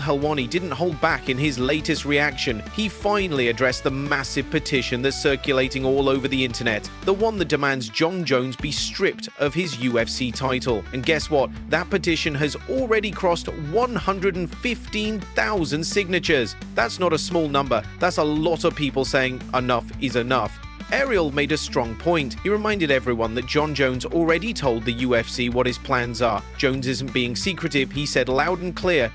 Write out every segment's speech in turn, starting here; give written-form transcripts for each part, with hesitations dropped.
Helwani didn't hold back in his latest reaction. He finally addressed the massive petition that's circulating all over the internet, the one that demands Jon Jones be stripped of his UFC title. And guess what? That petition has already crossed 115,000 signatures. That's not a small number. That's a lot of people saying enough is enough. Ariel made a strong point. He reminded everyone that Jon Jones already told the UFC what his plans are. Jones isn't being secretive. He said loud and clear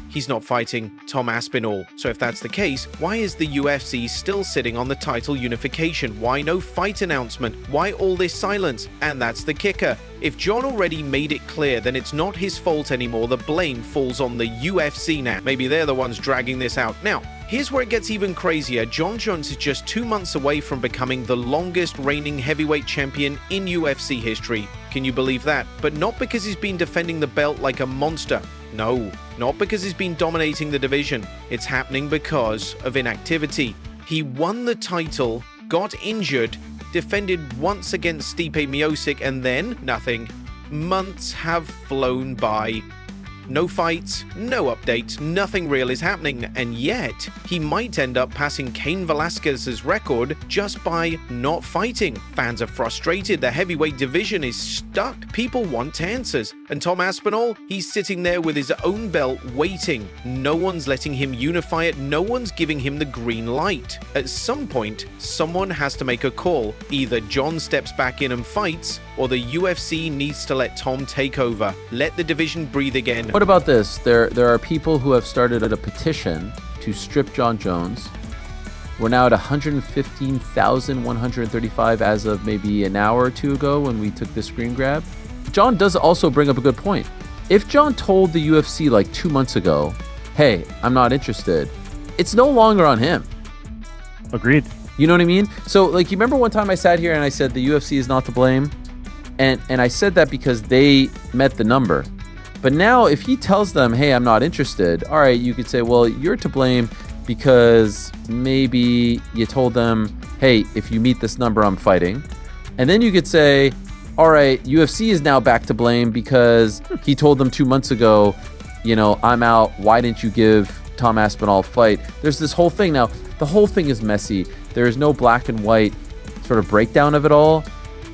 he's not fighting Tom Aspinall. So if that's the case, why is the UFC still sitting on the title unification? Why no fight announcement? Why all this silence? And that's the kicker. If Jon already made it clear, then it's not his fault anymore. The blame falls on the UFC now. Maybe they're the ones dragging this out. Now, here's where it gets even crazier. Jon Jones is just 2 months away from becoming the longest reigning heavyweight champion in UFC history. Can you believe that? But not because he's been defending the belt like a monster. No, not because he's been dominating the division. It's happening because of inactivity. He won the title, got injured, defended once against Stipe Miocic, and then nothing. Months have flown by. No fights, no updates, nothing real is happening, and yet he might end up passing Cain Velasquez's record just by not fighting. Fans are frustrated, the heavyweight division is stuck, people want answers, and Tom Aspinall, he's sitting there with his own belt waiting. No one's letting him unify it, no one's giving him the green light. At some point, someone has to make a call. Either Jon steps back in and fights, or the UFC needs to let Tom take over. Let the division breathe again. What about this? There are people who have started a petition to strip Jon Jones. We're now at 115,135 as of maybe an hour or two ago when we took this screen grab. Jon does also bring up a good point. If Jon told the UFC like 2 months ago, hey, I'm not interested, it's no longer on him. Agreed. You know what I mean? So like, you remember one time I sat here and I said the UFC is not to blame? And I said that because they met the number. But now if he tells them, hey, I'm not interested, all right, you could say, well, you're to blame because maybe you told them, hey, if you meet this number, I'm fighting. And then you could say, all right, UFC is now back to blame because he told them 2 months ago, you know, I'm out. Why didn't you give Tom Aspinall a fight? There's this whole thing. Now, the whole thing is messy. There is no black and white sort of breakdown of it all.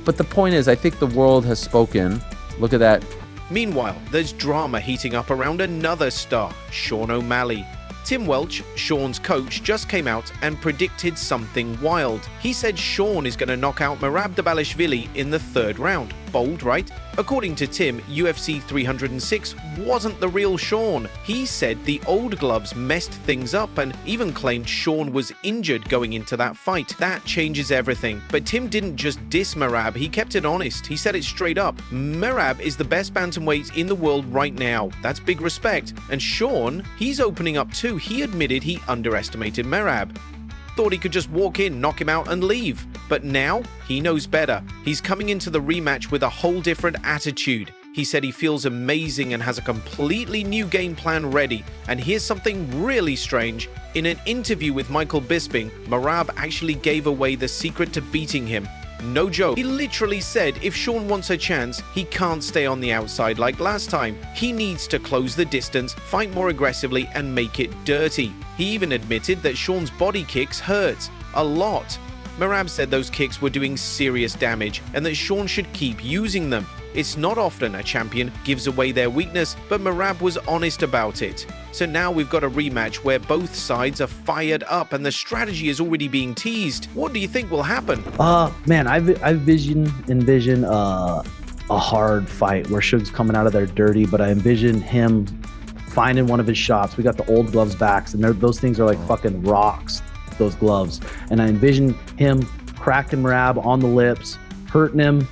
But the point is, I think the world has spoken. Look at that. Meanwhile, there's drama heating up around another star, Sean O'Malley. Tim Welch, Sean's coach, just came out and predicted something wild. He said Sean is going to knock out Merab Dvalishvili in the 3rd round. Bold, right? According to Tim, UFC 306 wasn't the real Sean. He said the old gloves messed things up and even claimed Sean was injured going into that fight. That changes everything. But Tim didn't just diss Merab, he kept it honest. He said it straight up. Merab is the best bantamweight in the world right now. That's big respect. And Sean, he's opening up too. He admitted he underestimated Merab. Thought he could just walk in, knock him out and leave. But now, he knows better. He's coming into the rematch with a whole different attitude. He said he feels amazing and has a completely new game plan ready. And here's something really strange. In an interview with Michael Bisping, Merab actually gave away the secret to beating him. No joke. He literally said if Sean wants a chance, he can't stay on the outside like last time. He needs to close the distance, fight more aggressively, and make it dirty. He even admitted that Sean's body kicks hurt a lot. Merab said those kicks were doing serious damage and that Sean should keep using them. It's not often a champion gives away their weakness, but Merab was honest about it. So now we've got a rematch where both sides are fired up and the strategy is already being teased. What do you think will happen? Man, I envision a hard fight where Suge's coming out of there dirty, but I envision him finding one of his shots. We got the old gloves backs, and those things are like fucking rocks, those gloves. And I envision him cracking Merab on the lips, hurting him,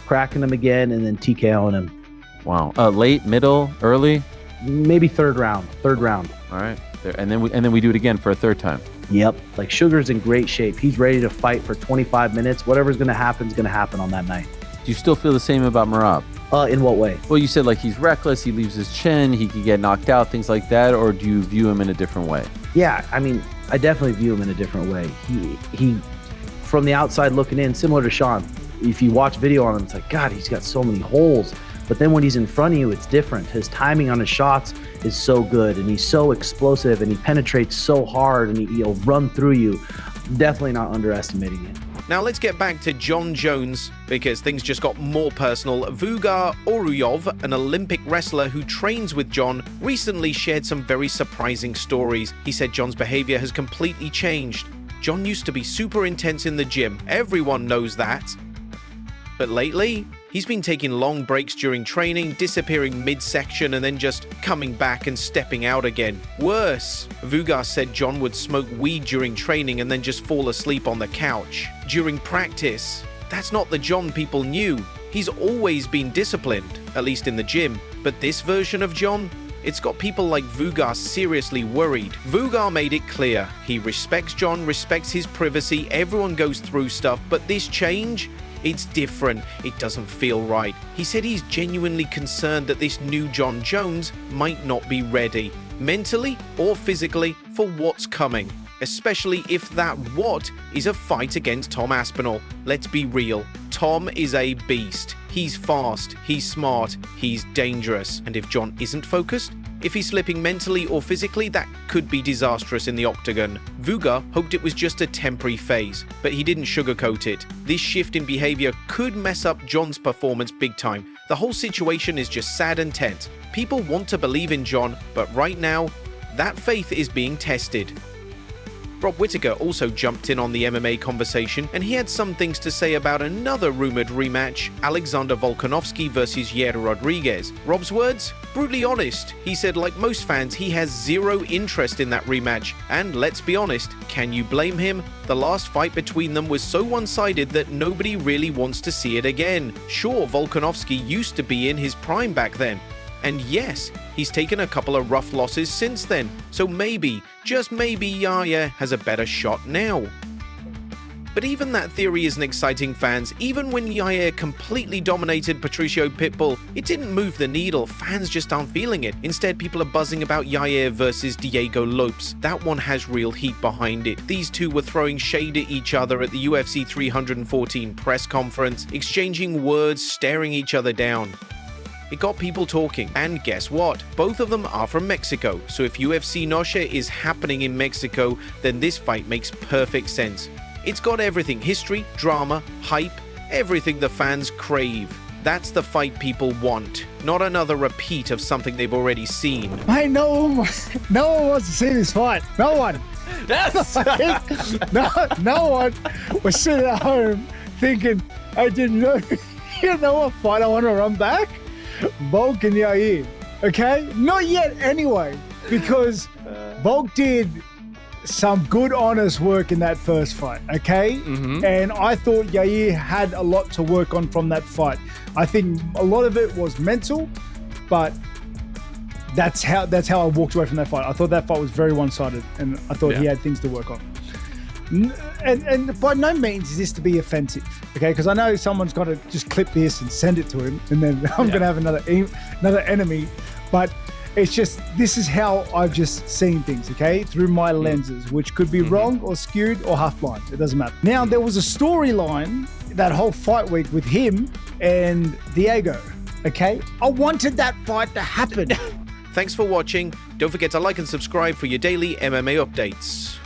cracking him again, and then TKOing him. Wow. Late, middle, early? Maybe third round. All right. And then we do it again for a 3rd time. Yep. Like Sugar's in great shape. He's ready to fight for 25 minutes. Whatever's going to happen is going to happen on that night. Do you still feel the same about Merab? In what way? Well, you said like he's reckless, he leaves his chin, he could get knocked out, things like that, or do you view him in a different way? Yeah, I mean, I definitely view him in a different way. He from the outside looking in, similar to Sean. If you watch video on him, it's like, God, he's got so many holes. But then when he's in front of you, it's different. His timing on his shots is so good, and he's so explosive, and he penetrates so hard, and he'll run through you. Definitely not underestimating it. Now let's get back to Jon Jones, because things just got more personal. Vugar Oruyov, an Olympic wrestler who trains with Jon, recently shared some very surprising stories. He said Jon's behavior has completely changed. Jon used to be super intense in the gym, everyone knows that. But lately, he's been taking long breaks during training, disappearing mid-section and then just coming back and stepping out again. Worse, Vugar said Jon would smoke weed during training and then just fall asleep on the couch. During practice, that's not the Jon people knew. He's always been disciplined, at least in the gym. But this version of Jon, it's got people like Vugar seriously worried. Vugar made it clear. He respects Jon, respects his privacy, everyone goes through stuff, but this change, it's different. It doesn't feel right. He said he's genuinely concerned that this new Jon Jones might not be ready, mentally or physically, for what's coming. Especially if that what is a fight against Tom Aspinall. Let's be real. Tom is a beast. He's fast, he's smart, he's dangerous. And if Jon isn't focused, if he's slipping mentally or physically, that could be disastrous in the octagon. Vugar hoped it was just a temporary phase, but he didn't sugarcoat it. This shift in behavior could mess up Jon's performance big time. The whole situation is just sad and tense. People want to believe in Jon, but right now, that faith is being tested. Rob Whittaker also jumped in on the MMA conversation, and he had some things to say about another rumored rematch, Alexander Volkanovski versus Yair Rodriguez. Rob's words? Brutally honest. He said like most fans, he has zero interest in that rematch, and let's be honest, can you blame him? The last fight between them was so one-sided that nobody really wants to see it again. Sure, Volkanovski used to be in his prime back then. And yes, he's taken a couple of rough losses since then, so maybe, just maybe Yair has a better shot now. But even that theory isn't exciting fans. Even when Yair completely dominated Patricio Pitbull, it didn't move the needle. Fans just aren't feeling it. Instead, people are buzzing about Yair versus Diego Lopes. That one has real heat behind it. These two were throwing shade at each other at the UFC 314 press conference, exchanging words, staring each other down. It got people talking, and guess what? Both of them are from Mexico, so if UFC Noche is happening in Mexico, then this fight makes perfect sense. It's got everything: history, drama, hype, everything the fans crave. That's the fight people want, not another repeat of something they've already seen. Mate, no one wants to see this fight. No one. Yes. no one was sitting at home thinking, I didn't know, you know what fight I want to run back? Volk and Yair, okay? Not yet anyway, because Volk did some good, honest work in that first fight, okay? Mm-hmm. And I thought Yair had a lot to work on from that fight. I think a lot of it was mental, but that's how I walked away from that fight. I thought that fight was very one-sided, and I thought he had things to work on. And by no means is this to be offensive, okay? Because I know someone's got to just clip this and send it to him, and then I'm going to have another enemy. But it's just, this is how I've just seen things, okay? Through my lenses, which could be wrong or skewed or half blind. It doesn't matter. Now, there was a storyline that whole fight week with him and Diego, okay? I wanted that fight to happen. Thanks for watching. Don't forget to like and subscribe for your daily MMA updates.